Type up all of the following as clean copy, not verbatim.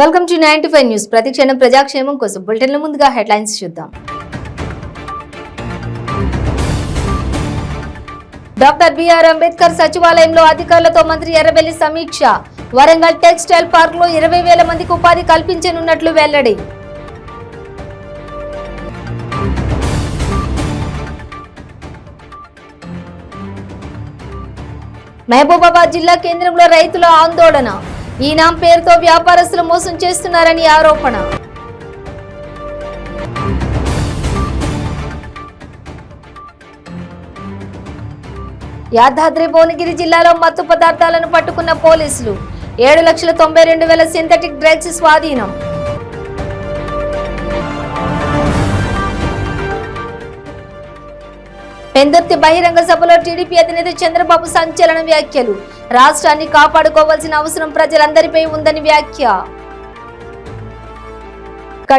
Welcome to 95 news. ప్రతిక్షణం ప్రజాక్షేమం కోసం బులెటిన్ల ముందుగా హెడ్లైన్స్ చూద్దాం. డాక్టర్ బిఆర్ అంబేద్కర్ సచివాలయంలో అధికారులతో మంత్రి ఎర్రబెల్లి సమీక్ష. వరంగల్ టెక్స్టైల్ పార్క్ లో 20,000 మందికి ఉపాధి కల్పించనున్నట్లు వెల్లడి. మహబూబాబాద్ జిల్లా కేంద్రంలో రైతుల ఆందోళన. ఈనాం పేరుతో వ్యాపారస్తులు మోసం చేస్తున్నారని ఆరోపణ. యాదాద్రి భువనగిరి జిల్లాలో మత్తు పదార్థాలను పట్టుకున్న పోలీసులు. 7,92,000 సింథటిక్ డ్రగ్స్ స్వాధీనం. పెందుర్తి బహిరంగ సభలో టీడీపీ అధినేత చంద్రబాబు సంచలన వ్యాఖ్యలు. రాష్ట్రాన్ని కాపాడుకోవాల్సిన అవసరం ప్రజలందరిపై ఉందని వ్యాఖ్య.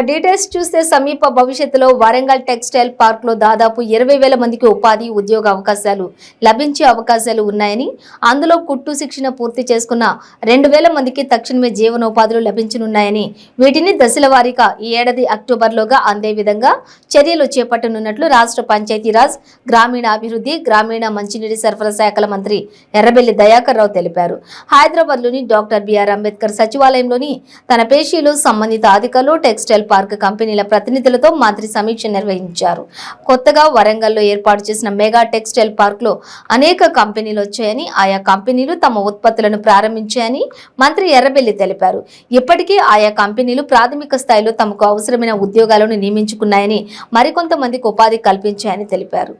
డీటెయిల్స్ చూస్తే సమీప భవిష్యత్తులో వరంగల్ టెక్స్టైల్ పార్క్ లో దాదాపు 20,000 మందికి ఉపాధి ఉద్యోగ అవకాశాలు లభించే అవకాశాలు ఉన్నాయని, అందులో కుట్టు శిక్షణ పూర్తి చేసుకున్న 2,000 మందికి తక్షణమే జీవనోపాధులు లభించనున్నాయని, వీటిని దశల వారీగా ఈ ఏడాది అక్టోబర్లోగా అందే విధంగా చర్యలు చేపట్టనున్నట్లు రాష్ట్ర పంచాయతీరాజ్, గ్రామీణాభివృద్ధి, గ్రామీణ మంచినీటి సరఫరా శాఖల మంత్రి ఎర్రబెల్లి దయాకర్ రావు తెలిపారు. హైదరాబాద్లోని డాక్టర్ బిఆర్ అంబేద్కర్ సచివాలయంలోని తన పేషీలు సంబంధిత అధికారులు టెక్స్టైల్ పార్క్ కంపెనీల ప్రతినిధులతో మంత్రి సమీక్ష నిర్వహించారు. కొత్తగా వరంగల్లో ఏర్పాటు చేసిన మెగా టెక్స్టైల్ పార్క్ లో అనేక కంపెనీలు వచ్చాయని, ఆయా కంపెనీలు తమ ఉత్పత్తులను ప్రారంభించాయని మంత్రి ఎర్రబెల్లి తెలిపారు. ఇప్పటికే ఆయా కంపెనీలు ప్రాథమిక స్థాయిలో తమకు అవసరమైన ఉద్యోగాలను నియమించుకున్నాయని, మరికొంతమందికి ఉపాధి కల్పించాయని తెలిపారు.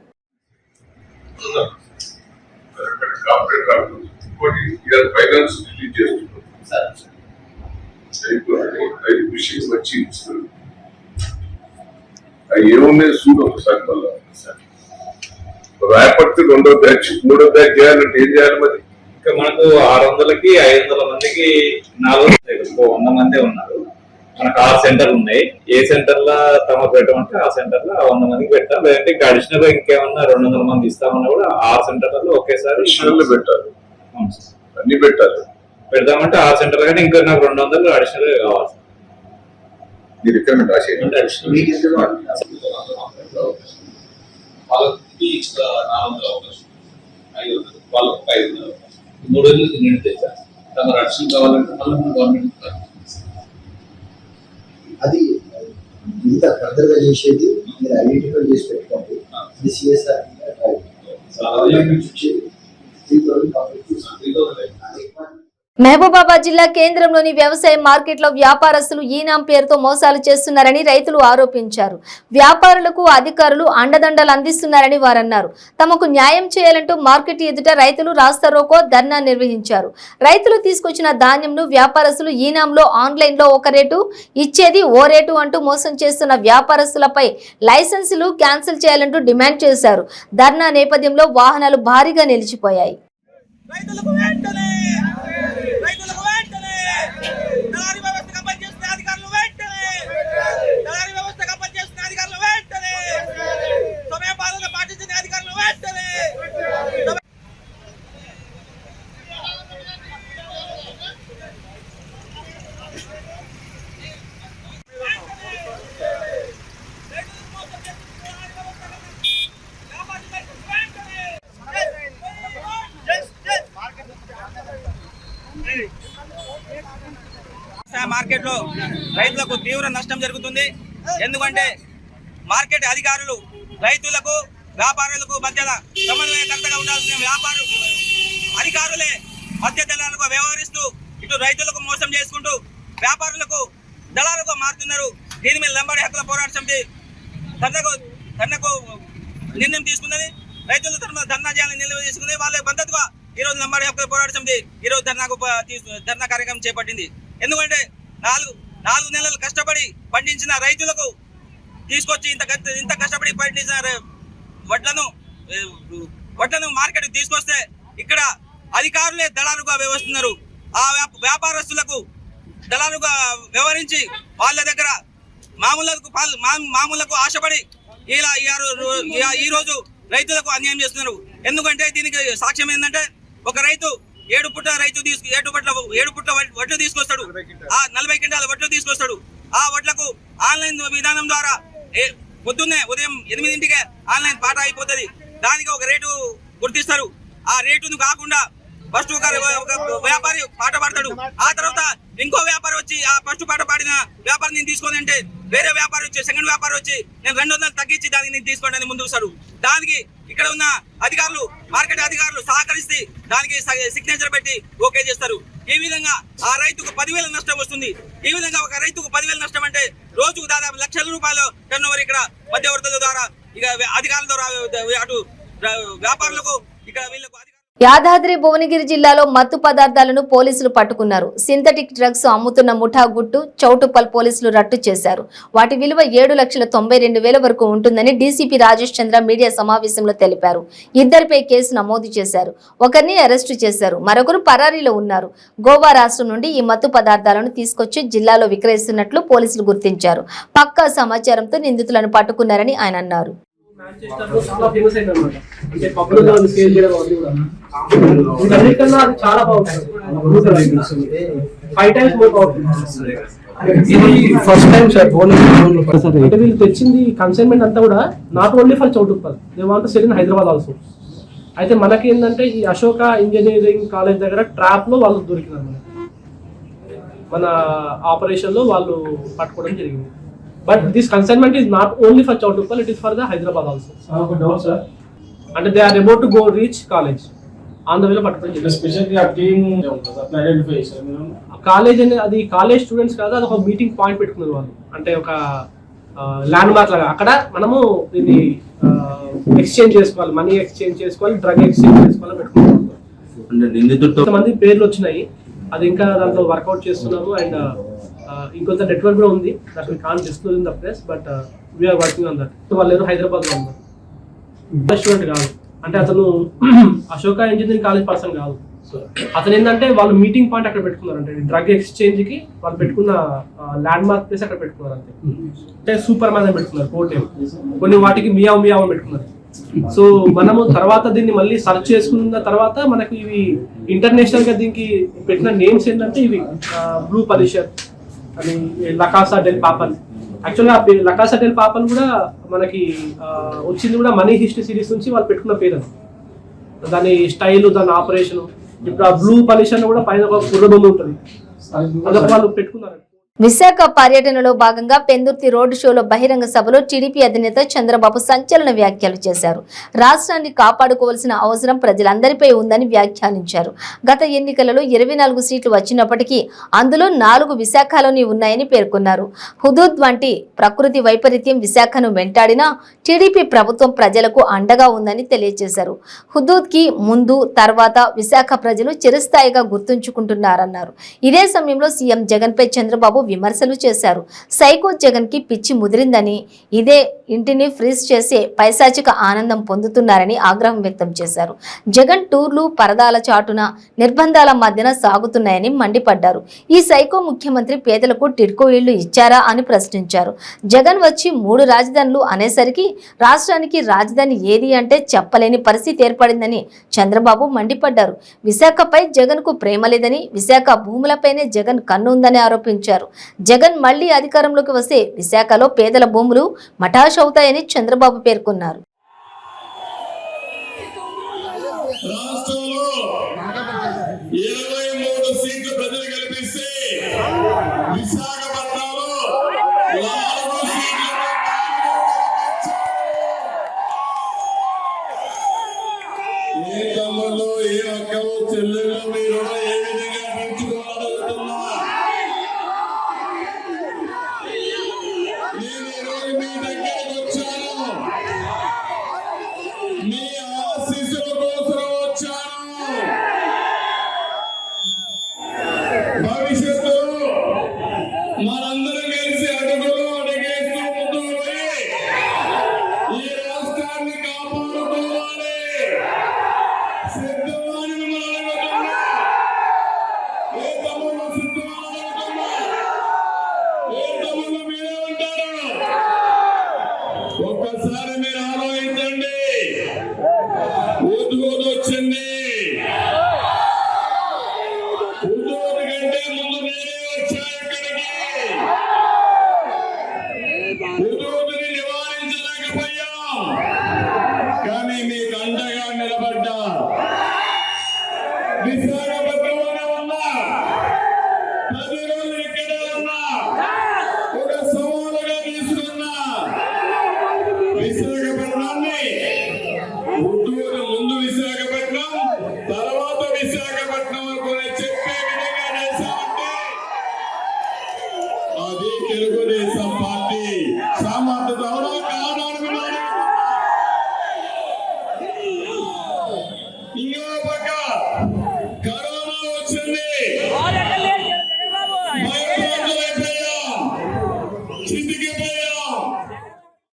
ఏమున్నాయి చూడు ఒకసారి మళ్ళీ రాయపడితే 2వ బ్యాచ్ 3వ బ్యాచ్ చేయాలంటే ఏం చేయాలి? మరి ఇంకా మనకు 600కి 500 మందికి 100 మంది ఉన్నారు. మనకు 6 సెంటర్లు ఉన్నాయి. ఏ సెంటర్ లో తమ పెట్టమంటే ఆ సెంటర్ లో 100 మందికి పెట్టాలి. లేదంటే ఇంకా అడిషనల్ గా ఇంకేమన్నా 200 మంది ఇస్తామన్నా కూడా 6 సెంటర్లలో ఒకేసారి పెట్టాలి. అన్ని పెట్టాలి. పెడదామంటే 6 సెంటర్లు కానీ ఇంకా నాకు 200 అడిషనల్ గా కావాలి. మీ రిక్వైర్మెంట్ రాసేయండి. వాళ్ళకి 400 అవకాశం, 500 వాళ్ళకి 500 3 రోజులు నిండితే సార్ తమ రక్షణ కావాలంటే మళ్ళీ గవర్నమెంట్ అది ఇంత ఫర్దర్గా చేసేది మీరు ఐడెంటిఫై చేసి పెట్టుకోండి. ఇది సిఎస్ఆర్ మహబూబాబాద్ జిల్లా కేంద్రంలోని వ్యవసాయ మార్కెట్లో వ్యాపారస్తులు ఈనాం పేరుతో మోసాలు చేస్తున్నారని రైతులు ఆరోపించారు. వ్యాపారులకు అధికారులు అండదండలు అందిస్తున్నారని వారన్నారు. తమకు న్యాయం చేయాలంటూ మార్కెట్ ఎదుట రైతులు రాస్తారోకో ధర్నా నిర్వహించారు. రైతులు తీసుకొచ్చిన ధాన్యంను వ్యాపారస్తులు ఈనాంలో ఆన్లైన్లో ఒక రేటు ఇచ్చేది ఓ రేటు అంటూ మోసం చేస్తున్న వ్యాపారస్తులపై లైసెన్సులు క్యాన్సిల్ చేయాలంటూ డిమాండ్ చేశారు. ధర్నా నేపథ్యంలో వాహనాలు భారీగా నిలిచిపోయాయి. మార్కెట్ లో రైతులకు తీవ్ర నష్టం జరుగుతుంది. ఎందుకంటే మార్కెట్ అధికారులు రైతులకు వ్యాపారులకు మధ్య సమన్వయకర్తగా ఉండాల్సిన అధికారులే మధ్య దళాలకు వ్యవహరిస్తూ ఇటు రైతులకు మోసం చేసుకుంటూ వ్యాపారులకు దళాలకు మారుతున్నారు. దీని మీద లంబాడి హక్కుల పోరాట సమితి ధర్నాకు నిర్ణయం తీసుకున్నది. రైతుల తరఫున ధర్నా చేయాలని నిర్ణయం తీసుకుంది. వాళ్ళ మద్దతుగా ఈ రోజు లంబాడి హక్కుల పోరాట సమితి ఈ రోజు ధర్నా కార్యక్రమం చేపట్టింది. ఎందుకంటే 4 నెలలు కష్టపడి పండించిన రైతులకు తీసుకొచ్చి ఇంత కష్టపడి పండించిన వడ్లను మార్కెట్ తీసుకొస్తే ఇక్కడ అధికారులే దళాలుగా వ్యవహరిస్తున్నారు. ఆ వ్యాపారస్తులకు దళాలుగా వ్యవహరించి వాళ్ళ దగ్గర మామూలకు ఆశపడి ఇలా ఈ రోజు రైతులకు అన్యాయం చేస్తున్నారు. ఎందుకంటే దీనికి సాక్ష్యం ఏంటంటే ఒక రైతు ఏడు పుట్ల వడ్లు తీసుకొస్తాడు. ఆ 40 క్వింటాల వడ్లు తీసుకొస్తాడు. ఆ వడ్లకు ఆన్లైన్ విధానం ద్వారా పొద్దున్నే ఉదయం 8 ఆన్లైన్ పాట అయిపోతుంది. దానికి ఒక రేటు గుర్తిస్తారు. ఆ రేటును కాకుండా ఫస్ట్ ఒక వ్యాపారి పాట పాడతాడు. ఆ తర్వాత ఇంకో వ్యాపారి వచ్చి ఆ ఫస్ట్ పాట పాడిన వ్యాపారి నేను తీసుకోని అంటే వేరే వ్యాపారి వచ్చి సెకండ్ వ్యాపారి వచ్చి నేను 200 తగ్గించి దానికి నేను తీసుకోండి అని ముందుకు వస్తాడు. దానికి ఇక్కడ ఉన్న అధికారులు, మార్కెట్ అధికారులు సహకరిస్తే దానికి సిగ్నేచర్ పెట్టి ఓకే చేస్తారు. ఈ విధంగా ఆ రైతుకు 10,000 నష్టం వస్తుంది. ఈ విధంగా ఒక రైతుకు 10,000 నష్టం అంటే రోజుకు దాదాపు లక్షల రూపాయలు టర్నోవర్ ఇక్కడ మధ్యవర్తుల ద్వారా ఇక అధికారుల ద్వారా అటు వ్యాపారులకు ఇక్కడ వీళ్ళకు యాదాద్రి భువనగిరి జిల్లాలో మత్తు పదార్థాలను పోలీసులు పట్టుకున్నారు. సింథటిక్ డ్రగ్స్ అమ్ముతున్న ముఠా గుట్టు చౌటుప్పల్ పోలీసులు రట్టు చేశారు. వాటి విలువ 7,92,000 వరకు ఉంటుందని డీసీపీ రాజేష్ చంద్ర మీడియా సమావేశంలో తెలిపారు. ఇద్దరిపై కేసు నమోదు చేశారు. ఒకరిని అరెస్టు చేశారు. మరొకరు పరారీలో ఉన్నారు. గోవా రాష్ట్రం నుండి ఈ మత్తు పదార్థాలను తీసుకొచ్చి జిల్లాలో విక్రయిస్తున్నట్లు పోలీసులు గుర్తించారు. పక్కా సమాచారంతో నిందితులను పట్టుకున్నారని ఆయన అన్నారు. చాలా ఫేమస్ అయింది అనమాట. అంటే పబ్లిక్ లో సేల్ చేయడం అది కూడా అన్నిటికన్నా అది చాలా బాగుంటుంది. 5 times మోర్ పవర్ఫుల్. ఇది ఫస్ట్ టైం సార్ అంటే వీళ్ళు తెచ్చింది కన్సైన్మెంట్ అంతా కూడా not only for Choutuppal, they want to cell in Hyderabad also. అయితే మనకి ఏంటంటే ఈ అశోక ఇంజనీరింగ్ కాలేజ్ దగ్గర ట్రాప్ లో వాళ్ళు దొరికినారు. మన ఆపరేషన్ లో వాళ్ళు పట్టుకోవడం జరిగింది. But this consignment is not only for Chowtuppal, it is for the Hyderabad also. Down, sir. And they are about to go reach college. On the way to especially a team identify sir. College and the college students kada ఒక meeting point పెట్టుకున్నారు వాళ్ళు. అంటే ఒక land mark లాగా అక్కడ మనము దీన్ని exchange చేసుకోవాలి, మనీ ఎక్స్చేంజ్ చేసుకోవాలి, డ్రగ్ ఎక్స్చేంజ్ చేసుకోవాలి పెట్టుకున్నారు. అంటే నిందితుడితో కొంతమంది పేర్లు వచ్చినాయి. అది ఇంకా దాంట్లో వర్కౌట్ చేస్తున్నాము. అండ్ ఇంకొంత నెట్వర్క్ కూడా ఉంది. That we can't disclose in the press, but we are working on that. వాళ్ళు ఏదో హైదరాబాద్ లో ఉన్నారు. స్టూడెంట్ కాదు, అంటే అతను అశోక ఇంజనీరింగ్ కాలేజ్ పర్సన్ కాదు. అతను ఏంటంటే వాళ్ళు మీటింగ్ పాయింట్ అక్కడ పెట్టుకున్నారు. అంటే డ్రగ్ ఎక్స్చేంజ్ కి వాళ్ళు పెట్టుకున్న ల్యాండ్ మార్క్ ప్లేస్ అక్కడ పెట్టుకున్నారు. అంతే. అంటే సూపర్ మ్యాన్ అని పెట్టుకున్నారు. కోర్ట్ కొన్ని వాటికి మియావ్ మియావ్ అని పెట్టుకున్నారు. సో మనము తర్వాత దీన్ని మళ్ళీ సర్చ్ చేసుకున్న తర్వాత మనకి ఇవి ఇంటర్నేషనల్ గా దీనికి పెట్టిన నేమ్స్ ఏంటంటే ఇవి బ్లూ పలిషర్ అని, లకాసా డెల్ పాపల్. యాక్చువల్గా లకాసా డెల్ పాపల్ కూడా మనకి వచ్చింది కూడా మనీ హిస్టరీ సిరీస్ నుంచి వాళ్ళు పెట్టుకున్న పేరు. దాని స్టైల్, దాని ఆపరేషన్. ఇప్పుడు ఆ బ్లూ పలిషర్ కూడా పైన ఒక కుర్ర బొమ్మ ఉంటుంది, అదొక వాళ్ళు పెట్టుకున్నారు. విశాఖ పర్యటనలో భాగంగా పెందుర్తి రోడ్ షోలో బహిరంగ సభలో టీడీపీ అధినేత చంద్రబాబు సంచలన వ్యాఖ్యలు చేశారు. రాష్ట్రాన్ని కాపాడుకోవాల్సిన అవసరం ప్రజలందరిపై ఉందని వ్యాఖ్యానించారు. గత ఎన్నికలలో 24 సీట్లు వచ్చినప్పటికీ అందులో 4 విశాఖలోని ఉన్నాయని పేర్కొన్నారు. హుదూద్ వంటి ప్రకృతి వైపరీత్యం విశాఖను వెంటాడినా టీడీపీ ప్రభుత్వం ప్రజలకు అండగా ఉందని తెలియజేశారు. హుదూద్ కి ముందు తర్వాత విశాఖ ప్రజలు చిరస్థాయిగా గుర్తుంచుకుంటున్నారన్నారు. ఇదే సమయంలో సీఎం జగన్ పై చంద్రబాబు విమర్శలు చేశారు. సైకో జగన్ కి పిచ్చి ముదిరిందని, ఇదే ఇంటిని ఫ్రీజ్ చేసే పైశాచిక ఆనందం పొందుతున్నారని ఆగ్రహం వ్యక్తం చేశారు. జగన్ టూర్లు పరదాల చాటున నిర్బంధాల మధ్యన సాగుతున్నాయని మండిపడ్డారు. ఈ సైకో ముఖ్యమంత్రి పేదలకు టిడ్కో ఇళ్లు ఇచ్చారా అని ప్రశ్నించారు. జగన్ వచ్చి 3 రాజధానులు అనేసరికి రాష్ట్రానికి రాజధాని ఏది అంటే చెప్పలేని పరిస్థితి ఏర్పడిందని చంద్రబాబు మండిపడ్డారు. విశాఖపై జగన్ కు ప్రేమ లేదని, విశాఖ భూములపైనే జగన్ కన్ను ఉందని ఆరోపించారు. జగన్ మళ్లీ అధికారంలోకి వస్తే విశాఖలో పేదల భూములు మటాష్ అవుతాయని చంద్రబాబు పేర్కొన్నారు. మీ ఆశీస్సుల కోసం వచ్చాను.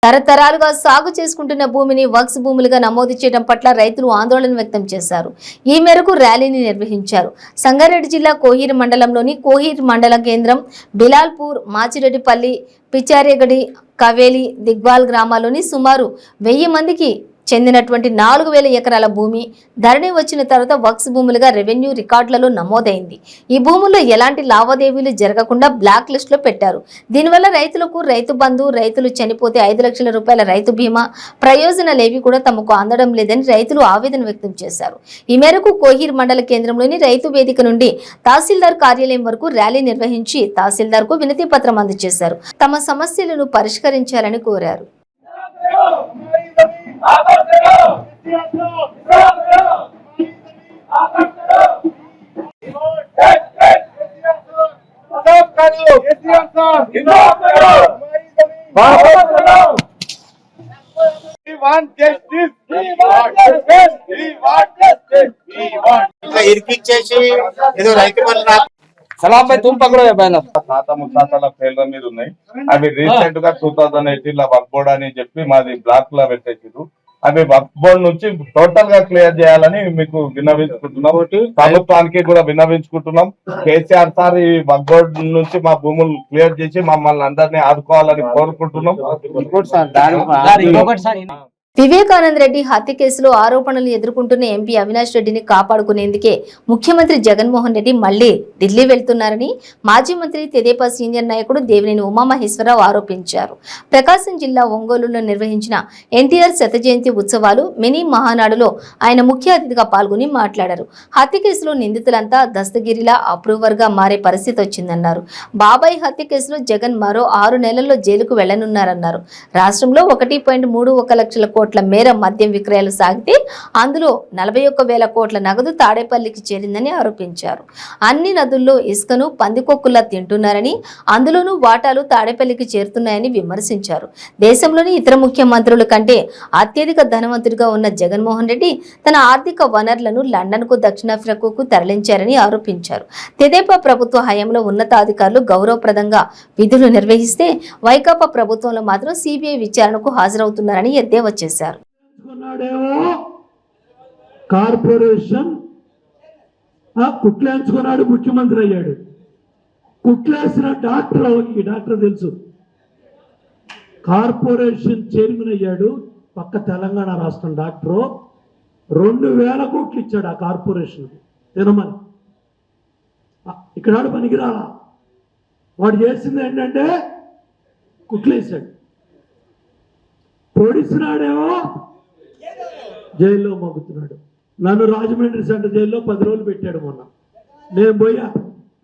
తరతరాలుగా సాగు చేసుకుంటున్న భూమిని వక్స్ భూములుగా నమోదు చేయడం పట్ల రైతులు ఆందోళన వ్యక్తం చేశారు. ఈ మేరకు ర్యాలీని నిర్వహించారు. సంగారెడ్డి జిల్లా కోహీర్ మండలంలోని కోహీర్ మండల కేంద్రం బిలాల్పూర్, మాచిరెడ్డిపల్లి, పిచారేగడి, కవేలి, దిగ్వాల్ గ్రామాల్లోని సుమారు 1000 మందికి చెందినటువంటి 4000 ఎకరాల భూమి ధరణి వచ్చిన తర్వాత వక్స్ భూములుగా రెవెన్యూ రికార్డులలో నమోదైంది. ఈ భూముల్లో ఎలాంటి లావాదేవీలు జరగకుండా బ్లాక్ లిస్ట్ లో పెట్టారు. దీనివల్ల రైతులకు రైతు బంధు, రైతులు చనిపోతే 5 లక్షల రూపాయల రైతు బీమా ప్రయోజనాలేవి కూడా తమకు అందడం లేదని రైతులు ఆవేదన వ్యక్తం చేశారు. ఈ మేరకు కోహీర్ మండల కేంద్రంలోని రైతు వేదిక నుండి తహసీల్దార్ కార్యాలయం వరకు ర్యాలీ నిర్వహించి తహసీల్దార్ కు వినతి పత్రం అందజేశారు. తమ సమస్యలను పరిష్కరించాలని కోరారు. ఇరికిచ్చేసి ఏదో రైతు బంధు సలాం భాయ్ తుమ్ పకడో యా బైనా తాత ముత్తాతల పేర్ల మీద ఉన్నాయి. అవి రీసెంట్ గా 2018 లో వర్క్ బోర్డ్ అని చెప్పి మాది బ్లాక్ లో పెట్టేసారు. అవి వర్క్ బోర్డ్ నుంచి టోటల్ గా క్లియర్ చేయాలని మీకు విన్నవించుకుంటున్నాం. ప్రభుత్వానికి కూడా విన్నవించుకుంటున్నాం. కేసీఆర్ సార్ ఈ వర్క్ బోర్డ్ నుంచి మా భూములు క్లియర్ చేసి మమ్మల్ని అందరినీ ఆదుకోవాలని కోరుకుంటున్నాం. వివేకానంద రెడ్డి హత్య కేసులో ఆరోపణలు ఎదుర్కొంటున్న ఎంపీ అవినాష్ రెడ్డిని కాపాడుకునేందుకే ముఖ్యమంత్రి జగన్మోహన్ రెడ్డి మళ్లీ ఢిల్లీ వెళ్తున్నారని మాజీ మంత్రి తెదేపా సీనియర్ నాయకుడు దేవినేని ఉమామహేశ్వరరావు ఆరోపించారు. ప్రకాశం జిల్లా ఒంగోలులో నిర్వహించిన ఎన్టీఆర్ శత జయంతి ఉత్సవాలు మినీ మహానాడులో ఆయన ముఖ్య అతిథిగా పాల్గొని మాట్లాడారు. హత్య కేసులో నిందితులంతా దస్తగిరిలా అప్రూవర్ గా మారే పరిస్థితి వచ్చిందన్నారు. బాబాయ్ హత్య కేసులో జగన్ మరో 6 నెలల్లో జైలుకు వెళ్లనున్నారన్నారు. రాష్ట్రంలో 1.31 లక్షల కోట్ల మేర మద్యం విక్రయాలు సాగితే అందులో 41,000 కోట్ల నగదు తాడేపల్లికి చేరిందని ఆరోపించారు. అన్ని నదుల్లో ఇసుకను పందికొక్కులా తింటున్నారని, అందులోనూ వాటాలు తాడేపల్లికి చేరుతున్నాయని విమర్శించారు. దేశంలోని ఇతర ముఖ్యమంత్రుల కంటే అత్యధిక ధనవంతుడిగా ఉన్న జగన్మోహన్ రెడ్డి తన ఆర్థిక వనరులను లండన్కు, దక్షిణాఫ్రికాకు తరలించారని ఆరోపించారు. తెదేపా ప్రభుత్వ హయాంలో ఉన్నతాధికారులు గౌరవప్రదంగా విధులు నిర్వహిస్తే వైకాపా ప్రభుత్వంలో మాత్రం సిబిఐ విచారణకు హాజరవుతున్నారని ఎద్దేవా చేశారు. కార్పొరేషన్ కుట్లేంచుకున్నాడు, ముఖ్యమంత్రి అయ్యాడు. కుట్లేసిన డాక్టర్, ఈ డాక్టర్ తెలుసు, కార్పొరేషన్ చైర్మన్ అయ్యాడు. పక్క తెలంగాణ రాష్ట్రం డాక్టరు 2,000 కోట్లు ఇచ్చాడు ఆ కార్పొరేషన్ తినమని. ఇక్కడ పనికిరాలా. వాడు చేసింది ఏంటంటే కుట్లేసాడు. పొడిసినాడేమో జైల్లో మగ్గుతున్నాడు. నన్ను రాజమండ్రి సెంటర్ జైల్లో 10 రోజులు పెట్టాడు. మొన్న నేను పోయా,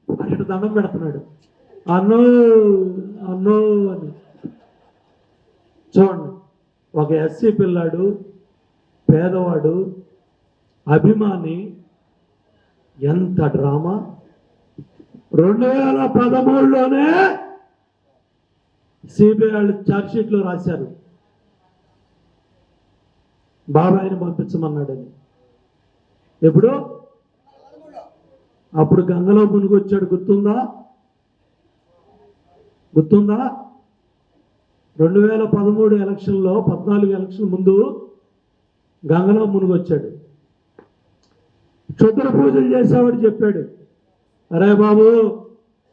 అటు దండం పెడుతున్నాడు, అన్నో అన్నో అని. చూడండి, ఒక ఎస్సీ పిల్లాడు, పేదవాడు, అభిమాని, ఎంత డ్రామా. 2013లోనే సిబిఐ వాళ్ళు ఛార్జ్షీట్లో రాశారు బాబాయిని పంపించమన్నాడని. ఎప్పుడు? అప్పుడు గంగలో మునిగొచ్చాడు. గుర్తుందా? 2013 ఎలక్షన్లో, 14 ఎలక్షన్ ముందు గంగలో మునిగొచ్చాడు. క్షుద్ర పూజలు చేసేవాడు చెప్పాడు, అరే బాబు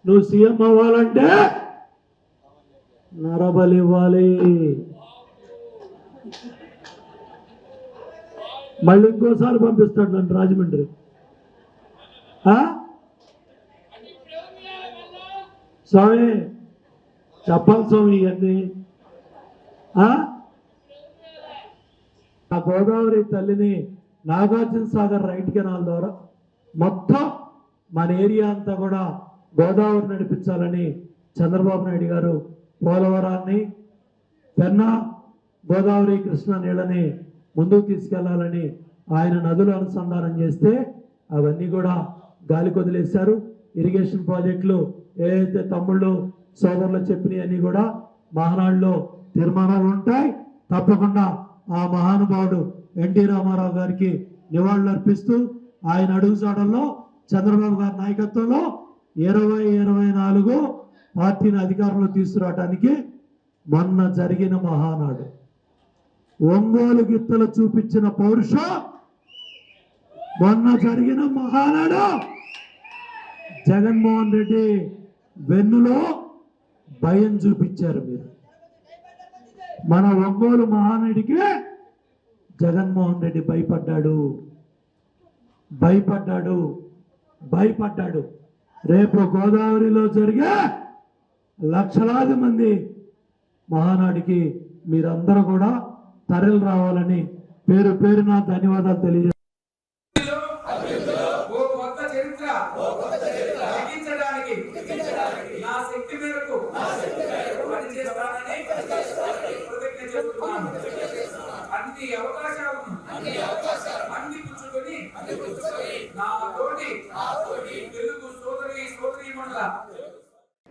నువ్వు సీఎం అవ్వాలంటే నరబలి ఇవ్వాలి. మళ్ళీ ఇంకోసారి పంపిస్తాడు నన్ను రాజమండ్రి. స్వామి చెప్పాలి స్వామి ఇవన్నీ. ఆ గోదావరి తల్లిని నాగార్జున సాగర్ రైట్ కెనాల్ ద్వారా మొత్తం మన ఏరియా అంతా కూడా గోదావరి నడిపించాలని చంద్రబాబు నాయుడు గారు పోలవరాన్ని, పెన్నా, గోదావరి, కృష్ణా నీళ్ళని ముందుకు తీసుకెళ్లాలని ఆయన నదులు అనుసంధానం చేస్తే అవన్నీ కూడా గాలికి వదిలేశారు. ఇరిగేషన్ ప్రాజెక్టులు ఏదైతే తమ్ముళ్ళు సోదరులు చెప్పినవన్నీ కూడా మహానాడులో తీర్మానాలు ఉంటాయి. తప్పకుండా ఆ మహానుభావుడు ఎన్టీ రామారావు గారికి నివాళులు అర్పిస్తూ ఆయన అడుగుజాడల్లో చంద్రబాబు గారి నాయకత్వంలో 2024 పార్టీని అధికారంలో తీసుకురావడానికి మొన్న జరిగిన మహానాడు ఒంగోలు గిత్తలు చూపించిన పౌరుషం, మొన్న జరిగిన మహానాడు జగన్మోహన్ రెడ్డి వెన్నులో భయం చూపించారు మీరు. మన ఒంగోలు మహానాడికి జగన్మోహన్ రెడ్డి భయపడ్డాడు. రేపు గోదావరిలో జరిగే లక్షలాది మంది మహానాడికి మీరందరూ కూడా తరలి రావాలని పేరు పేరున ధన్యవాదాలు తెలియజేస్తాను. అన్ని అవకాశాలను అందిపుచ్చుకొని నా తోటి తెలుగు సోదరీమణుల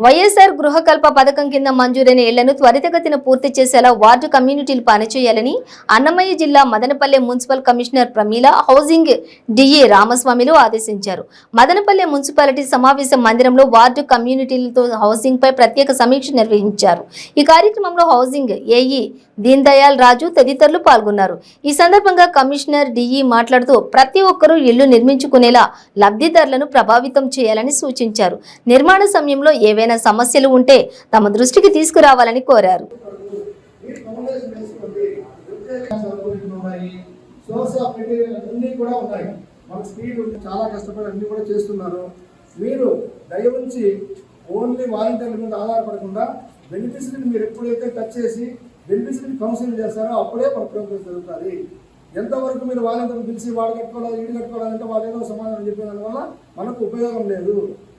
వైఎస్ఆర్ గృహకల్ప పథకం కింద మంజూరైన ఇళ్లను త్వరితగతిన పూర్తి చేసేలా వార్డు కమ్యూనిటీలు పనిచేయాలని అన్నమయ్య జిల్లా Madanapalle municipal commissioner Prameela housing DA రామస్వామిలు ఆదేశించారు. మదనపల్లె మున్సిపాలిటీ సమావేశ మందిరంలో వార్డు కమ్యూనిటీలతో హౌసింగ్ పై ప్రత్యేక సమీక్ష నిర్వహించారు. ఈ కార్యక్రమంలో హౌసింగ్ ఏఈ దీన్ దయాల్ రాజు తదితరులు పాల్గొన్నారు. ఈ సందర్భంగా కమిషనర్ డిఈ మాట్లాడుతూ ప్రతి ఒక్కరూ ఇళ్లు నిర్మించుకునేలా లబ్ధిదారులను ప్రభావితం చేయాలని సూచించారు. నిర్మాణ సమయంలో ఏవైనా సమస్యలు ఉంటే తమ దృష్టికి తీసుకురావాలని కోరారు. చాలా కష్టపడి అన్ని కూడా చేస్తున్నారు. మీరు దయవుంచి ఓన్లీ వాలంటీర్ల మీద ఆధారపడకుండా బెనిఫిషరీని మీరు ఎప్పుడైతే టచ్ చేసి బెనిఫిషరీని కౌన్సిలింగ్ చేస్తారో అప్పుడే మన ప్రోగ్రెస్ జరుగుతుంది. ఎంతవరకు మీరు వాలంటీర్లు పిలిచి వాడు కట్టుకోవాలి ఈడు కట్టుకోవాలంటే వాళ్ళు ఏదో సమాధానం చెప్పే దానివల్ల మనకు ఉపయోగం లేదు.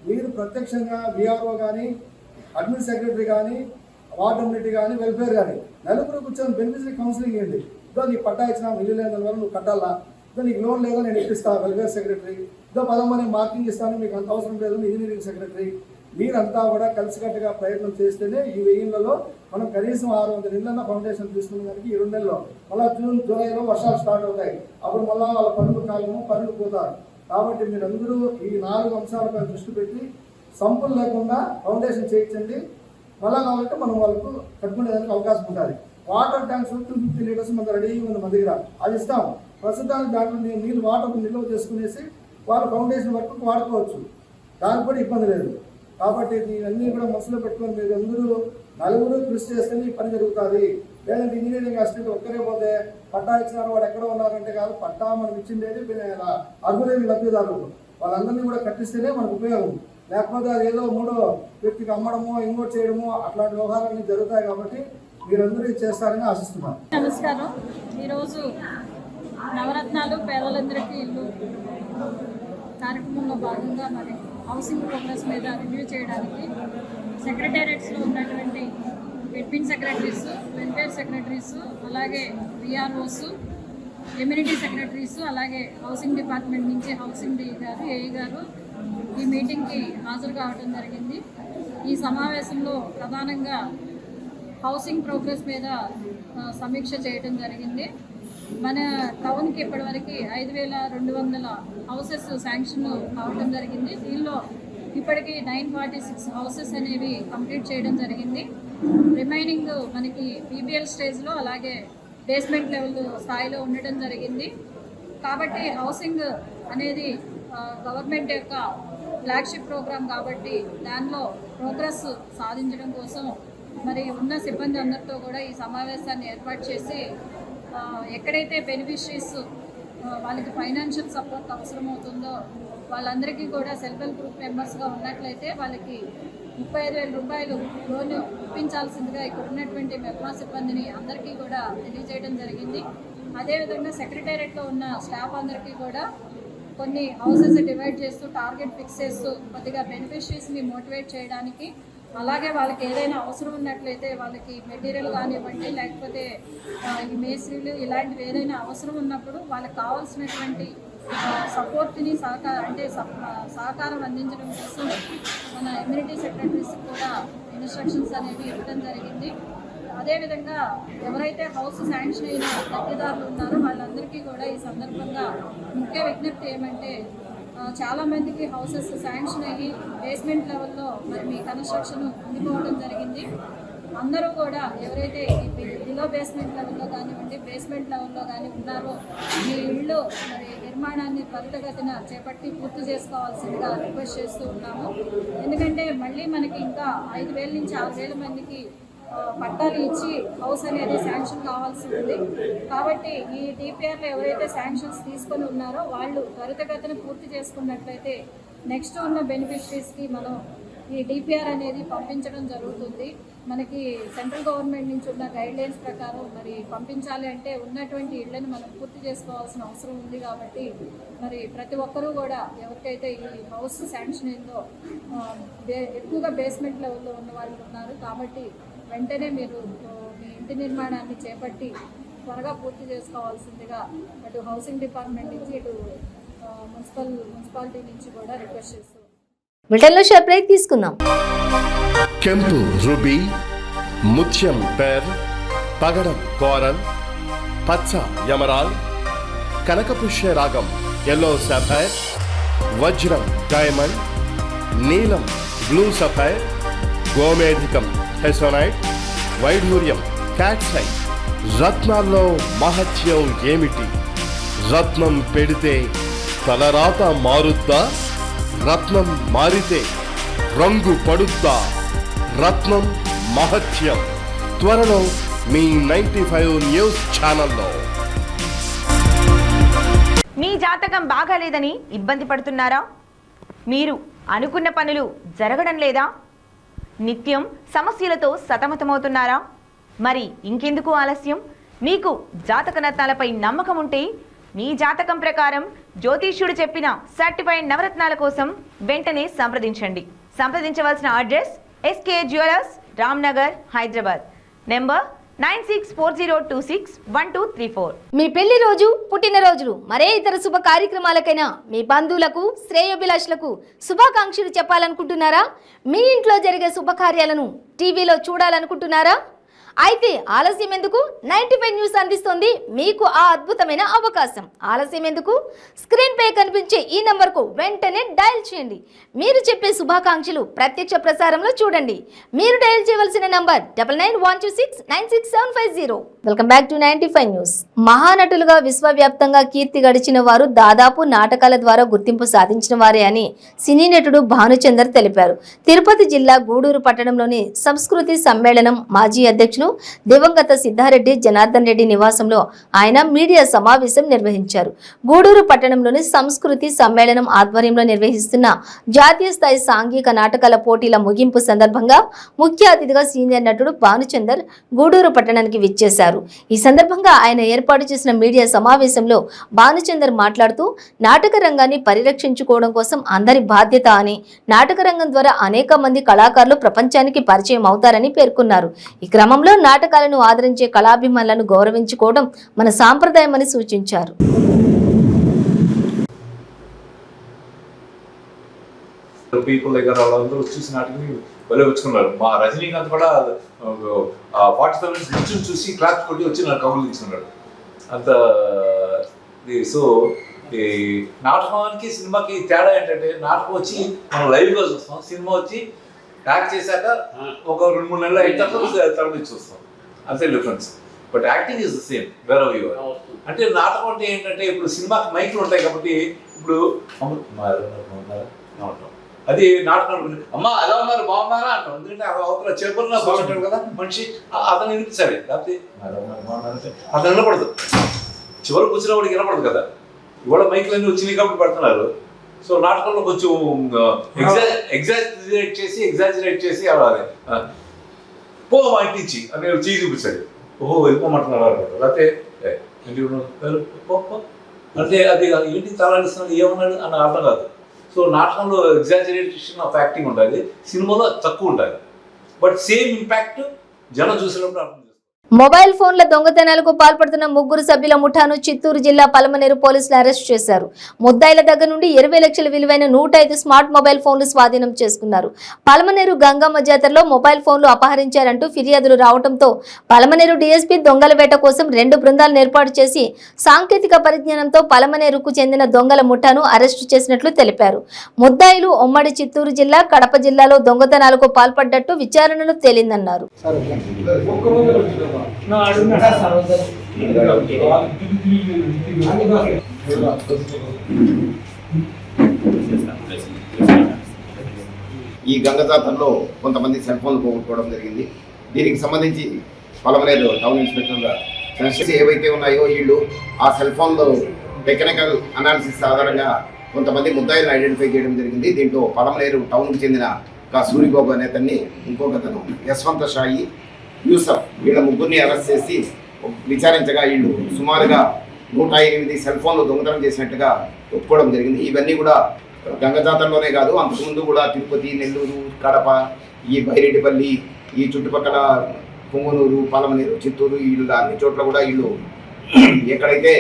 మీరు ప్రత్యక్షంగా విఆర్ఓ కానీ అడ్మిన్ సెక్రటరీ కానీ వార్డ్ కమిటీ కానీ వెల్ఫేర్ కానీ నలుగురు కూర్చొని బెనిఫిషరీ కౌన్సిలింగ్ ఏంటి, ఇదో నీకు పట్టా ఇచ్చినా ఇల్లు లేని వల్ల నువ్వు కట్టాలా, ఇదో నీకు లోన్ లేదా నేను ఇప్పిస్తాను వెల్ఫేర్ సెక్రటరీ, ఇదో పదమని మార్కింగ్ ఇస్తాను మీకు అంత అవసరం లేదు ఇంజనీరింగ్ సెక్రటరీ. మీరంతా కూడా కలిసికట్టుగా ప్రయత్నం చేస్తేనే ఈ 1000 ఇళ్లలో మనం కనీసం 600 ఇళ్లన్న ఫౌండేషన్ తీసుకునే దానికి ఈ 2 నెలల్లో మళ్ళీ జూన్ జూలైలో వర్షాలు స్టార్ట్ అవుతాయి. అప్పుడు మళ్ళీ వాళ్ళ పనులు పోతారు. కాబట్టి మీరందరూ ఈ 4 అంశాలపై దృష్టి పెట్టి సంపులు లేకుండా ఫౌండేషన్ చేయించండి. మళ్ళా కావాలంటే మనం వాళ్ళకు కట్టుకునేదానికి అవకాశం ఉంటుంది. వాటర్ ట్యాంక్స్ 250 లీటర్స్ మన రెడీ ఉంది మన దగ్గర, అది ఇస్తాం. ప్రస్తుతానికి దాంట్లో నీళ్ళు వాటర్ నిల్వ చేసుకునేసి వాళ్ళు ఫౌండేషన్ వర్క్ వాడుకోవచ్చు, దానికి కూడా ఇబ్బంది లేదు. కాబట్టి ఇవన్నీ కూడా మనసులో పెట్టుకొని మీరు అందరూ నలుగురు కృషి చేస్తేనే ఈ పని జరుగుతుంది. లేదంటే ఇంజనీరింగ్ అసిస్టెంట్ ఒక్కరే పోతే పట్టా ఇచ్చినారు వాడు ఎక్కడ ఉన్నారంటే కాదు, పట్టా మనం ఇచ్చిండేది అర్హులైన లబ్ధిదారులు వాళ్ళందరినీ కూడా కట్టిస్తేనే మనకు ఉపయోగం. లేకపోతే అది ఏదో 3వ వ్యక్తికి అమ్మడమో ఇంకోటి చేయడమో అట్లాంటి వ్యవహారాలన్నీ జరుగుతాయి. కాబట్టి మీరందరూ చేస్తారని ఆశిస్తున్నాను. నమస్కారం. ఈరోజు నవరత్నాలు పేదలందరికీ ఇల్లు కార్యక్రమంలో భాగంగా మరి హౌసింగ్ ప్రోగ్రెస్ మీద రివ్యూ చేయడానికి సెక్రటేరియట్స్లో ఉన్నటువంటి అడ్మిన్ సెక్రటరీస్, వెల్ఫేర్ సెక్రటరీస్, అలాగే విఆర్ఓస్, కమ్యూనిటీ సెక్రటరీస్, అలాగే హౌసింగ్ డిపార్ట్మెంట్ నుంచి హౌసింగ్ డిఈ గారు, ఏఈ గారు ఈ మీటింగ్కి హాజరు కావడం జరిగింది. ఈ సమావేశంలో ప్రధానంగా హౌసింగ్ ప్రోగ్రెస్ మీద సమీక్ష చేయడం జరిగింది. మన టౌన్కి ఇప్పటివరకు 5200 హౌసెస్ శాంక్షన్ కావడం జరిగింది. దీనిలో ఇప్పటికీ 946 హౌసెస్ అనేవి కంప్లీట్ చేయడం జరిగింది. రిమైనింగ్ మనకి పీబీఎల్ స్టేజ్లో అలాగే బేస్మెంట్ లెవెల్ స్థాయిలో ఉండటం జరిగింది. కాబట్టి హౌసింగ్ అనేది గవర్నమెంట్ యొక్క ఫ్లాగ్షిప్ ప్రోగ్రామ్ కాబట్టి దానిలో ప్రోగ్రెస్ సాధించడం కోసం మరి ఉన్న సిబ్బంది అందరితో కూడా ఈ సమావేశాన్ని ఏర్పాటు చేసి ఎక్కడైతే బెనిఫిషరీస్ వాళ్ళకి ఫైనాన్షియల్ సపోర్ట్ అవసరమవుతుందో వాళ్ళందరికీ కూడా సెల్ఫ్ హెల్ప్ గ్రూప్ మెంబర్స్గా ఉన్నట్లయితే వాళ్ళకి 35,000 రూపాయలు లోన్ ఇప్పించాల్సిందిగా ఇక్కడ ఉన్నటువంటి మెప్మా సిబ్బందిని అందరికీ కూడా తెలియజేయడం జరిగింది. అదేవిధంగా సెక్రటేరియట్లో ఉన్న స్టాఫ్ అందరికీ కూడా కొన్ని హౌసెస్ డివైడ్ చేస్తూ టార్గెట్ ఫిక్స్ చేస్తూ కొద్దిగా బెనిఫిషరీస్ని మోటివేట్ చేయడానికి, అలాగే వాళ్ళకి ఏదైనా అవసరం ఉన్నట్లయితే వాళ్ళకి మెటీరియల్ కానివ్వండి లేకపోతే ఈ మేస్త్రీలు ఇలాంటివి ఏదైనా అవసరం ఉన్నప్పుడు వాళ్ళకి కావాల్సినటువంటి సపోర్ట్ని సహకారం అందించడం కోసం మన కమ్యూనిటీ సెక్రటరీస్ కూడా ఇన్స్ట్రక్షన్స్ అనేవి ఇవ్వడం జరిగింది. అదేవిధంగా ఎవరైతే హౌస్ శాంక్షన్ అయిన లబ్ధిదారులు ఉన్నారో వాళ్ళందరికీ కూడా ఈ సందర్భంగా ముఖ్య విజ్ఞప్తి ఏమంటే చాలామందికి హౌసెస్ శాంక్షన్ అయ్యి బేస్మెంట్ లెవెల్లో మరి మీ కన్స్ట్రక్షన్ ఉండిపోవడం జరిగింది. అందరూ కూడా ఎవరైతే బిలో బేస్మెంట్ లెవెల్లో కానివ్వండి, బేస్మెంట్ లెవెల్లో కానీ ఉన్నారో మీ ఇళ్ళు మరి నిర్మాణాన్ని త్వరితగతిన చేపట్టి పూర్తి చేసుకోవాల్సిందిగా రిక్వెస్ట్ చేస్తూ ఉన్నాము. ఎందుకంటే మళ్ళీ మనకి ఇంకా 5,000 నుంచి 6,000 మందికి పట్టాలు ఇచ్చి హౌస్ అనేది శాంక్షన్ కావాల్సి ఉంది. కాబట్టి ఈ డిపిఆర్లో ఎవరైతే శాంక్షన్స్ తీసుకొని ఉన్నారో వాళ్ళు త్వరితగతిన పూర్తి చేసుకున్నట్లయితే నెక్స్ట్ ఉన్న బెనిఫిషరీస్కి మనం ఈ డిపిఆర్ అనేది పంపించడం జరుగుతుంది. మనకి సెంట్రల్ గవర్నమెంట్ నుంచి ఉన్న గైడ్లైన్స్ ప్రకారం మరి పంపించాలి అంటే ఉన్నటువంటి ఇళ్లను మనం పూర్తి చేసుకోవాల్సిన అవసరం ఉంది. కాబట్టి మరి ప్రతి ఒక్కరూ కూడా ఎవరికైతే ఈ హౌస్ శాంక్షన్ అయిందో ఎక్కువగా బేస్మెంట్ లెవెల్లో ఉన్న వాళ్ళు ఉన్నారు. కాబట్టి వెంటనే మీరు మీ ఇంటి నిర్మాణాన్ని చేపట్టి త్వరగా పూర్తి చేసుకోవాల్సిందిగా అటు హౌసింగ్ డిపార్ట్మెంట్ నుంచి ఇటు మున్సిపాలిటీ నుంచి కూడా రిక్వెస్ట్ చేస్తున్నాం. బ్రిటన్లో షార్ట్ బ్రేక్ తీసుకుందాం. ಕೆಂಪು ರುಬಿ, ಮುತ್ಯಂ ಪೆರ್, పగడం కోరల్, పచ్చ యమరాల్, కనకపుష్య రాగం ఎల్లో సఫైర్, వజ్రం డైమండ్, నీలం బ్లూ సఫైర్, గోమేధికం హెసోనైట్, వైఢూర్యం క్యాట్సై. రత్నాల్లో మహత్యం ఏమిటి? రత్నం పెడితే తలరాత మారుద్దా? రత్నం మారితే రంగు పడుద్దా? రత్నం మహత్యం త్వరలో మీ 95 న్యూస్ ఛానల్లో. మీ జాతకం బాగాలేదని ఇబ్బంది పడుతున్నారా? మీరు అనుకున్న పనులు జరగడం లేదా? నిత్యం సమస్యలతో సతమతమవుతున్నారా? మరి ఇంకెందుకు ఆలస్యం? మీకు జాతక రత్నాలపై నమ్మకం ఉంటే మీ జాతకం ప్రకారం జ్యోతిష్యుడు చెప్పిన సర్టిఫైడ్ నవరత్నాల కోసం వెంటనే సంప్రదించండి. సంప్రదించవలసిన address SK jewellers, Ramnagar, Hyderabad. Number 9640261234. మీ పెళ్లి రోజు, పుట్టినరోజులు, మరే ఇతర శుభ కార్యక్రమాలకైనా మీ బంధువులకు, శ్రేయోభిలాషులకు శుభాకాంక్షలు చెప్పాలనుకుంటున్నారా? మీ ఇంట్లో జరిగే శుభకార్యాలను టీవీలో చూడాలనుకుంటున్నారా? అయితే ఆలస్యం ఎందుకు? 95 న్యూస్ అందిస్తుంది మీకు ఆ అద్భుతమైన అవకాశం. ఆలస్యం ఎందుకు? స్క్రీన్ పై కనిపించే ఈ నంబర్కు వెంటనే డయల్ చేయండి. మీరు చెప్పే శుభాకాంక్షలు ప్రత్యక్ష ప్రసారంలో చూడండి. మీరు డయల్ చేయవలసిన number 9912696750. Welcome back to 95 news. మహానటులుగా విశ్వవ్యాప్తంగా కీర్తి గడిచిన వారు దాదాపు నాటకాల ద్వారా గుర్తింపు సాధించిన వారే అని సినీ నటుడు భానుచందర్ తెలిపారు. తిరుపతి జిల్లా గూడూరు పట్టణంలోని సంస్కృతి సమ్మేళనం మాజీ అధ్యక్షులు దివంగత సిద్ధారెడ్డి జనార్దన్ రెడ్డి నివాసంలో ఆయన మీడియా సమావేశం నిర్వహించారు. గూడూరు పట్టణంలోని సంస్కృతి సమ్మేళనం ఆధ్వర్యంలో నిర్వహిస్తున్న జాతీయ స్థాయి సాంఘిక నాటకాల పోటీల ముగింపు సందర్భంగా ముఖ్య అతిథిగా సీనియర్ నటుడు భానుచందర్ గూడూరు పట్టణానికి విచ్చేశారు. ఈ సందర్భంగా ఆయన ఏర్పాటు చేసిన మీడియా సమావేశంలో భానుచందర్ మాట్లాడుతూ నాటక రంగాన్ని పరిరక్షించుకోవడం కోసం అందరి బాధ్యత అని, నాటక రంగం ద్వారా అనేక మంది కళాకారులు ప్రపంచానికి పరిచయం అవుతారని పేర్కొన్నారు. ఈ క్రమంలో నాటకాలను ఆదరించే కళాభిమానులను గౌరవించుకోవడం మన సాంప్రదాయమని సూచించారు. పీపుల్ దగ్గర వాళ్ళందరూ చూసి నాటికి భలే వచ్చుకున్నారు. మా రజనీకాంత్ కూడా 45 minutes నుంచి చూసి క్లాప్ కొట్టి వచ్చి నాకు కబుర్లు తీసుకున్నాడు. అంత సో ఈ నాటకానికి సినిమాకి తేడా ఏంటంటే, నాటకం వచ్చి మనం లైవ్గా చూస్తాం, సినిమా వచ్చి యాక్ట్ చేశాక ఒక 2-3 నెలలు అయిన తర్వాత తమిళ చూస్తాం, అంతే difference. But acting is the same wherever you are. అంటే నాటకం అంటే ఏంటంటే, ఇప్పుడు సినిమాకి మైకులు ఉంటాయి కాబట్టి ఇప్పుడు అది నాటకం అమ్మ ఎలా ఉన్నారు బాగున్నారా అంటాం. ఎందుకంటే అవతల చేపలు బాగుంటాడు కదా మనిషి, అతను వినిపించాలి. లేకపోతే అతను వినపడదు, చివరి కూర్చున్న వాడికి వినపడదు కదా. ఇవాళ మైకులు అన్నీ వచ్చినాయి కాబట్టి పెడుతున్నారు. సో నాటకంలో కొంచెం ఎగ్జాజరేట్ చేసి అవ్వాలి. పో మా ఇంటి నుంచి అని చేయి చూపించాడు. ఓహో వెళ్ళిపోమంటున్నారు. లేకపోతే అంటే అది ఏంటి తలాడిస్తున్నాడు, ఏమన్నాడు అని అర్థం కాదు. సో నాటకంలో ఎగ్జాజరేషన్ ఆఫ్ యాక్టింగ్ ఉంటుంది, సినిమాలో తక్కువ ఉంటుంది. బట్ సేమ్ ఇంపాక్ట్ జనం చూసినప్పుడు అర్థం మొబైల్ ఫోన్ల దొంగతనాలకు పాల్పడుతున్న ముగ్గురు సభ్యుల ముఠాను చిత్తూరు జిల్లా పలమనేరు పోలీసులు అరెస్ట్ చేశారు. ముద్దాయిల దగ్గర నుండి 20 లక్షల విలువైన 105 స్మార్ట్ మొబైల్ ఫోన్లు స్వాధీనం చేసుకున్నారు. పలమనేరు గంగమ్మ జాతరలో మొబైల్ ఫోన్లు అపహరించారంటూ ఫిర్యాదులు రావడంతో పలమనేరు డీఎస్పీ దొంగల వేట కోసం 2 బృందాలను ఏర్పాటు చేసి సాంకేతిక పరిజ్ఞానంతో పలమనేరుకు చెందిన దొంగల ముఠాను అరెస్టు చేసినట్లు తెలిపారు. ముద్దాయిలు ఉమ్మడి చిత్తూరు జిల్లా, కడప జిల్లాలో దొంగతనాలకు పాల్పడ్డట్టు విచారణలో తేలిందన్నారు. ఈ గంగ జాతరలో కొంతమంది సెల్ ఫోన్లు పోగొట్టుకోవడం జరిగింది. దీనికి సంబంధించి పలమనేరు టౌన్ ఇన్స్పెక్టర్ సెన్సెస్ ఏవైతే ఉన్నాయో వీళ్ళు ఆ సెల్ ఫోన్లో టెక్నికల్ అనాలిసిస్ ఆధారంగా కొంతమంది ముద్దాయిలను ఐడెంటిఫై చేయడం జరిగింది. దీంట్లో పలమనేరు టౌన్కి చెందిన సూరిబాబు అనే అతన్ని, ఇంకొకతను యశ్వంత షాయి, యూసఫ్, వీళ్ళ ముగ్గురిని అరెస్ట్ చేసి విచారించగా వీళ్ళు సుమారుగా 108 సెల్ ఫోన్లు దొంగతనం చేసినట్టుగా ఒప్పుకోవడం జరిగింది. ఇవన్నీ కూడా గంగ జాతరలోనే కాదు, అంతకుముందు కూడా తిరుపతి, నెల్లూరు, కడప, ఈ బైరెడ్డిపల్లి, ఈ చుట్టుపక్కల పొంగనూరు, పలమనేరు, చిత్తూరు, వీళ్ళు అన్ని చోట్ల కూడా వీళ్ళు ఎక్కడైతే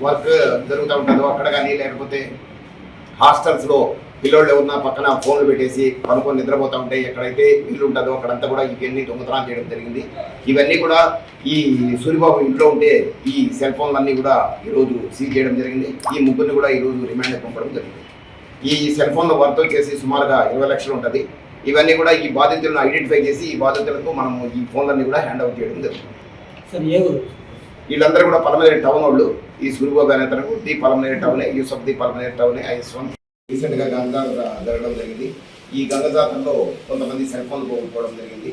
వర్క్ జరుగుతూ ఉంటుందో అక్కడ కానీ, లేకపోతే హాస్టల్స్లో పిల్లోళ్ళు ఎవరన్నా పక్కన ఫోన్లు పెట్టేసి పనుకొని నిద్రపోతూ ఉంటే ఎక్కడైతే ఇల్లు ఉంటుందో అక్కడంతా కూడా ఇవన్నీ దొంగతనాలు చేయడం జరిగింది. ఇవన్నీ కూడా ఈ సూరిబాబు ఇంట్లో ఉంటే ఈ సెల్ ఫోన్లన్నీ కూడా ఈరోజు సీజ్ చేయడం జరిగింది. ఈ ముగ్గురిని కూడా ఈరోజు రిమాండ్ పంపడం జరిగింది. ఈ సెల్ ఫోన్ల వర్త్ వచ్చేసి సుమారుగా 20 లక్షలు ఉంటుంది. ఇవన్నీ కూడా ఈ బాధితులను ఐడెంటిఫై చేసి ఈ బాధితులకు మనము ఈ ఫోన్లన్నీ కూడా హ్యాండ్ ఓవర్ చేయడం జరుగుతుంది. వీళ్ళందరూ కూడా పలమనేరు టౌన్ వాళ్ళు. ఈ సూరిబాబు అనే తనకు ది పలమనేరు టౌనే, యూసఫ్ ది పలమనేరు టౌనే, ఐస్వన్ రీసెంట్గా గంగా జరగడం జరిగింది. ఈ గంగ జాతరలో కొంతమంది సెల్ ఫోన్లు పోగొట్టుకోవడం జరిగింది.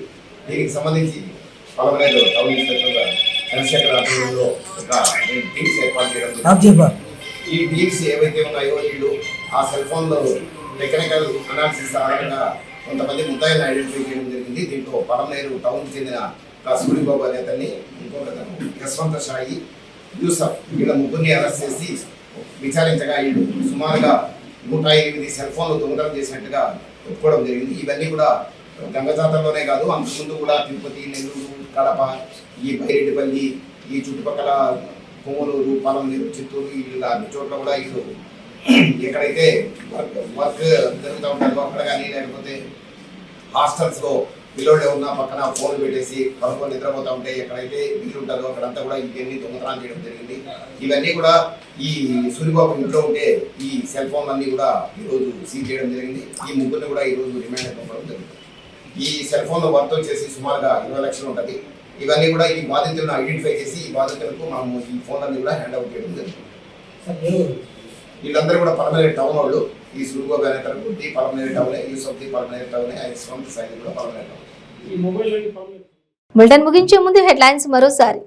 దీనికి సంబంధించి పలమనేరు టౌన్ ఇన్స్పెక్టర్ చంద్రశేఖర్ ఆధ్వర్యంలో ఒక టీమ్స్ ఏర్పాటు చేయడం జరిగింది. ఈ టీమ్స్ ఏవైతే ఉన్నాయో వీళ్ళు ఆ సెల్ ఫోన్లో టెక్నికల్ అనాలిసిస్ ఆధారంగా కొంతమంది ముద్దాయిలను ఐడెంటిఫై చేయడం జరిగింది. దీంట్లో పలమనేరు టౌన్కి చెందిన సూరిబాబు అనే అతన్ని, ఇంకొకతను యశ్వంత షాయి, యూసఫ్, వీళ్ళ ముగ్గురిని అరెస్ట్ చేసి విచారించగా వీళ్ళు సుమారుగా 108 సెల్ ఫోన్లు దొంగతనం చేసినట్టుగా ఒప్పుకోవడం జరిగింది. ఇవన్నీ కూడా గంగ జాతరలోనే కాదు, అంతకుముందు కూడా తిరుపతి, నెల్లూరు, కడప, ఈ బైరెడ్డిపల్లి, ఈ చుట్టుపక్కల పొంగనూరు, పలమనేరు, చిత్తూరు, వీళ్ళు అన్ని చోట్ల కూడా వీళ్ళు ఎక్కడైతే వర్క్ జరుగుతూ ఉంటుందో అక్కడ కానీ, లేకపోతే హాస్టల్స్లో పిల్లోళ్ళు ఎవరన్నా పక్కన ఫోన్లు పెట్టేసి పనుకొని నిద్రపోతూ ఉంటే ఎక్కడైతే ఇల్లు ఉంటుందో అక్కడంతా కూడా ఇవన్నీ దొంగతనాలు చేయడం జరిగింది. ఇవన్నీ కూడా ఈ సూరిబాబు ఇంట్లో ఉంటే ఈ సెల్ ఫోన్లన్నీ కూడా ఈరోజు సీజ్ చేయడం జరిగింది. ఈ ముగ్గురిని కూడా ఈరోజు రిమాండ్ పంపడం జరుగుతుంది. ఈ సెల్ ఫోన్ల వర్త్ వచ్చేసి సుమారుగా 20 లక్షలు ఉంటుంది. ఇవన్నీ కూడా ఈ బాధితులను ఐడెంటిఫై చేసి ఈ బాధితులకు మనము ఈ ఫోన్లన్నీ కూడా హ్యాండ్ ఓవర్ చేయడం జరుగుతుంది. వీళ్ళందరూ కూడా పలమనేరు టౌన్ వాళ్ళు. ఈ సూరిబాబు అనే తనకు ది పలమనేరు టౌనే, యూసఫ్ ది పలమనేరు టౌనే, ఐస్వన్ సైడ్ కూడా పలమనేరు టౌన్. బులెటిన్ ముగించే ముందు హెడ్లైన్స్ మరోసారి.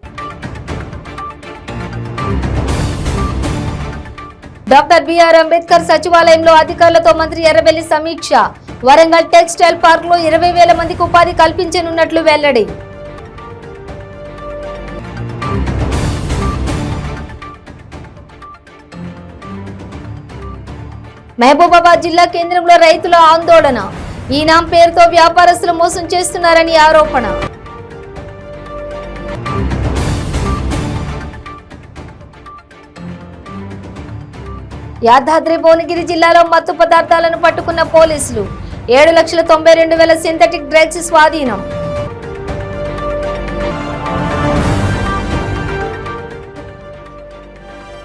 డాక్టర్ బిఆర్ అంబేద్కర్ సచివాలయంలో అధికారులతో మంత్రి ఎర్రబెల్లి సమీక్ష. వరంగల్ టెక్స్టైల్ పార్క్ లో 20,000 మందికి ఉపాధి కల్పించనున్నట్లు వెల్లడి. మహబూబాబాద్ జిల్లా కేంద్రంలో రైతుల ఆందోళన. ఈనాం పేరుతో వ్యాపారస్తులు మోసం చేస్తున్నారని ఆరోపణ. యాదాద్రి భువనగిరి జిల్లాలో మత్తు పదార్థాలను పట్టుకున్న పోలీసులు. 7,92,000 సింథటిక్ డ్రగ్స్ స్వాధీనం.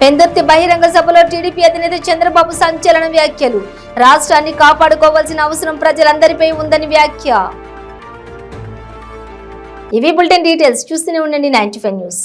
పెందుర్తి బహిరంగ సభలో టీడీపీ అధినేత చంద్రబాబు సంచలన వ్యాఖ్యలు. రాష్ట్రాన్ని కాపాడుకోవాల్సిన అవసరం ప్రజలందరిపై ఉందని వ్యాఖ్య. ఇవి బులెటిన్ డీటెయిల్స్. చూస్తూనే ఉండండి 95 న్యూస్.